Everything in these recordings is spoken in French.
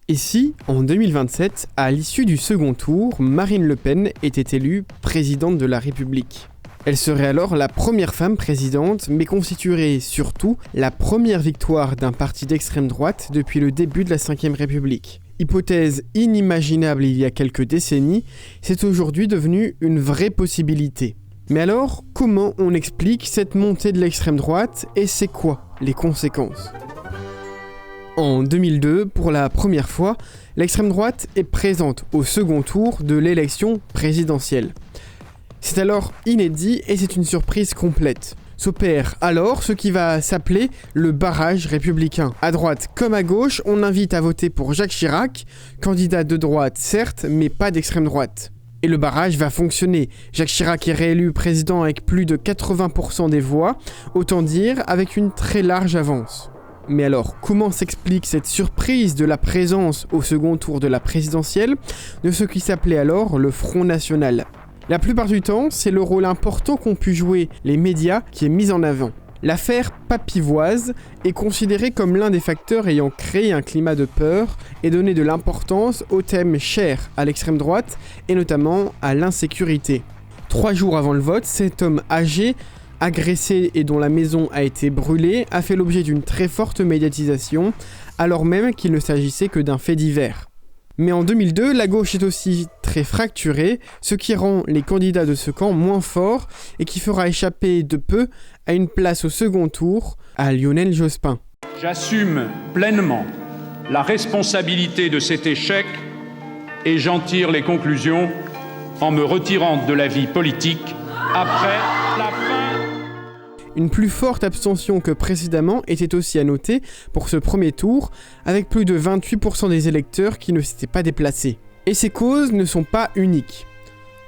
Et si, en 2027, à l'issue du second tour, Marine Le Pen était élue présidente de la République ? Elle serait alors la première femme présidente, mais constituerait surtout la première victoire d'un parti d'extrême droite depuis le début de la Ve République. Hypothèse inimaginable il y a quelques décennies, c'est aujourd'hui devenu une vraie possibilité. Mais alors, comment on explique cette montée de l'extrême droite et c'est quoi les conséquences ? En 2002, pour la première fois, l'extrême droite est présente au second tour de l'élection présidentielle. C'est alors inédit et c'est une surprise complète. S'opère alors ce qui va s'appeler le barrage républicain. À droite comme à gauche, on invite à voter pour Jacques Chirac, candidat de droite certes, mais pas d'extrême droite. Et le barrage va fonctionner. Jacques Chirac est réélu président avec plus de 80% des voix, autant dire avec une très large avance. Mais alors, comment s'explique cette surprise de la présence au second tour de la présidentielle de ce qui s'appelait alors le Front National ? La plupart du temps, c'est le rôle important qu'ont pu jouer les médias qui est mis en avant. L'affaire Papivoise est considérée comme l'un des facteurs ayant créé un climat de peur et donné de l'importance aux thèmes chers à l'extrême droite et notamment à l'insécurité. 3 jours avant le vote, cet homme âgé, agressé et dont la maison a été brûlée, a fait l'objet d'une très forte médiatisation, alors même qu'il ne s'agissait que d'un fait divers. Mais en 2002, la gauche est aussi très fracturée, ce qui rend les candidats de ce camp moins forts et qui fera échapper de peu à une place au second tour à Lionel Jospin. J'assume pleinement la responsabilité de cet échec et j'en tire les conclusions en me retirant de la vie politique après la fin. Une plus forte abstention que précédemment était aussi à noter pour ce premier tour, avec plus de 28% des électeurs qui ne s'étaient pas déplacés. Et ces causes ne sont pas uniques.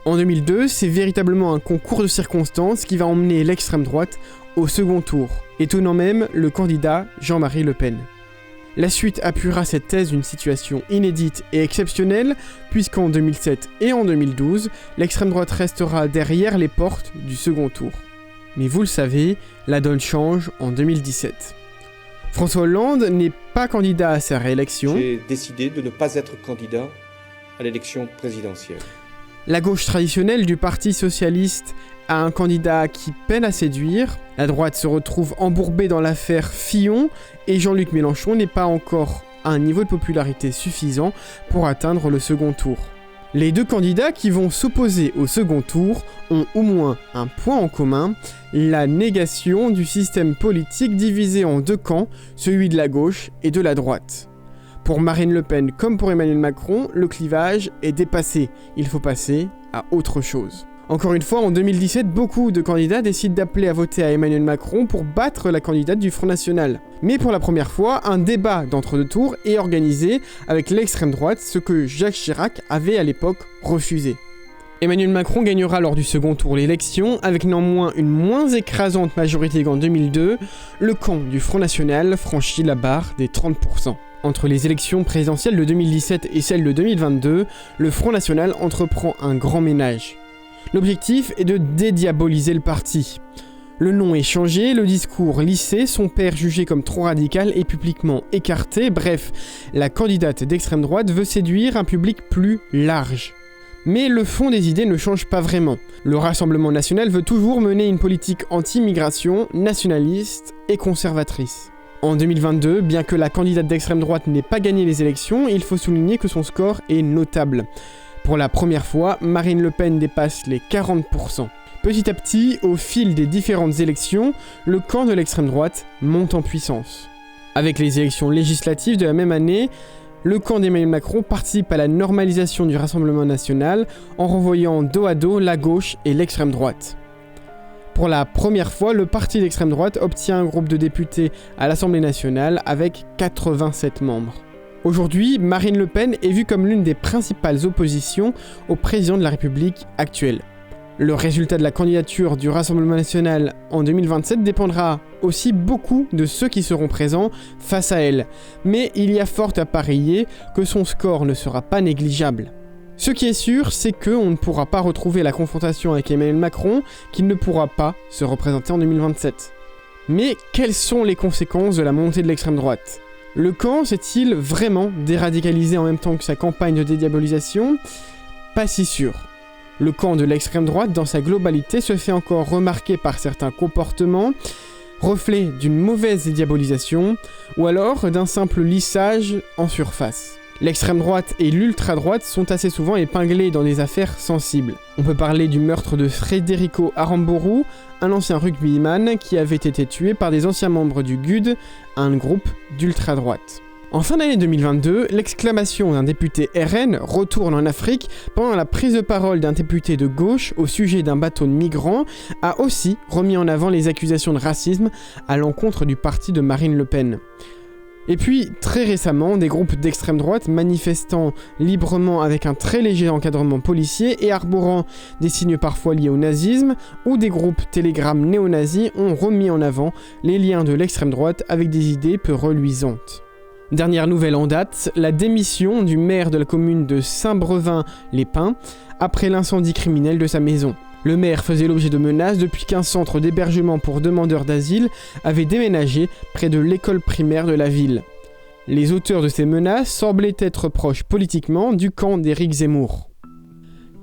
En 2002, c'est véritablement un concours de circonstances qui va emmener l'extrême droite au second tour, étonnant même le candidat Jean-Marie Le Pen. La suite appuiera cette thèse d'une situation inédite et exceptionnelle, puisqu'en 2007 et en 2012, l'extrême droite restera derrière les portes du second tour. Mais vous le savez, la donne change en 2017. François Hollande n'est pas candidat à sa réélection. J'ai décidé de ne pas être candidat à l'élection présidentielle. La gauche traditionnelle du Parti socialiste a un candidat qui peine à séduire. La droite se retrouve embourbée dans l'affaire Fillon et Jean-Luc Mélenchon n'est pas encore à un niveau de popularité suffisant pour atteindre le second tour. Les deux candidats qui vont s'opposer au second tour ont au moins un point en commun, la négation du système politique divisé en deux camps, celui de la gauche et de la droite. Pour Marine Le Pen comme pour Emmanuel Macron, le clivage est dépassé, il faut passer à autre chose. Encore une fois, en 2017, beaucoup de candidats décident d'appeler à voter à Emmanuel Macron pour battre la candidate du Front National. Mais pour la première fois, un débat d'entre-deux tours est organisé avec l'extrême droite, ce que Jacques Chirac avait à l'époque refusé. Emmanuel Macron gagnera lors du second tour l'élection, avec néanmoins une moins écrasante majorité qu'en 2002, le camp du Front National franchit la barre des 30%. Entre les élections présidentielles de 2017 et celles de 2022, le Front National entreprend un grand ménage. L'objectif est de dédiaboliser le parti. Le nom est changé, le discours lissé, son père jugé comme trop radical et publiquement écarté, bref, la candidate d'extrême droite veut séduire un public plus large. Mais le fond des idées ne change pas vraiment. Le Rassemblement national veut toujours mener une politique anti-immigration, nationaliste et conservatrice. En 2022, bien que la candidate d'extrême droite n'ait pas gagné les élections, il faut souligner que son score est notable. Pour la première fois, Marine Le Pen dépasse les 40%. Petit à petit, au fil des différentes élections, le camp de l'extrême droite monte en puissance. Avec les élections législatives de la même année, le camp d'Emmanuel Macron participe à la normalisation du Rassemblement national en renvoyant dos à dos la gauche et l'extrême droite. Pour la première fois, le parti d'extrême droite obtient un groupe de députés à l'Assemblée nationale avec 87 membres. Aujourd'hui, Marine Le Pen est vue comme l'une des principales oppositions au président de la République actuelle. Le résultat de la candidature du Rassemblement national en 2027 dépendra aussi beaucoup de ceux qui seront présents face à elle. Mais il y a fort à parier que son score ne sera pas négligeable. Ce qui est sûr, c'est qu'on ne pourra pas retrouver la confrontation avec Emmanuel Macron, qu'il ne pourra pas se représenter en 2027. Mais quelles sont les conséquences de la montée de l'extrême droite ? Le camp s'est-il vraiment déradicalisé en même temps que sa campagne de dédiabolisation ? Pas si sûr. Le camp de l'extrême droite, dans sa globalité, se fait encore remarquer par certains comportements, reflet d'une mauvaise dédiabolisation, ou alors d'un simple lissage en surface. L'extrême droite et l'ultra-droite sont assez souvent épinglés dans des affaires sensibles. On peut parler du meurtre de Federico Aramburu, un ancien rugbyman qui avait été tué par des anciens membres du GUD, un groupe d'ultra-droite. En fin d'année 2022, l'exclamation d'un député RN retourne en Afrique pendant la prise de parole d'un député de gauche au sujet d'un bateau de migrants a aussi remis en avant les accusations de racisme à l'encontre du parti de Marine Le Pen. Et puis, très récemment, des groupes d'extrême droite manifestant librement avec un très léger encadrement policier et arborant des signes parfois liés au nazisme, ou des groupes Telegram néo-nazis ont remis en avant les liens de l'extrême droite avec des idées peu reluisantes. Dernière nouvelle en date, la démission du maire de la commune de Saint-Brevin-les-Pins après l'incendie criminel de sa maison. Le maire faisait l'objet de menaces depuis qu'un centre d'hébergement pour demandeurs d'asile avait déménagé près de l'école primaire de la ville. Les auteurs de ces menaces semblaient être proches politiquement du camp d'Éric Zemmour.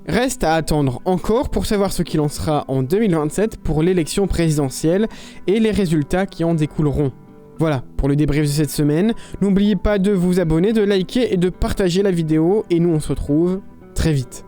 Reste à attendre encore pour savoir ce qu'il en sera en 2027 pour l'élection présidentielle et les résultats qui en découleront. Voilà, pour le débrief de cette semaine, n'oubliez pas de vous abonner, de liker et de partager la vidéo, et nous on se retrouve très vite.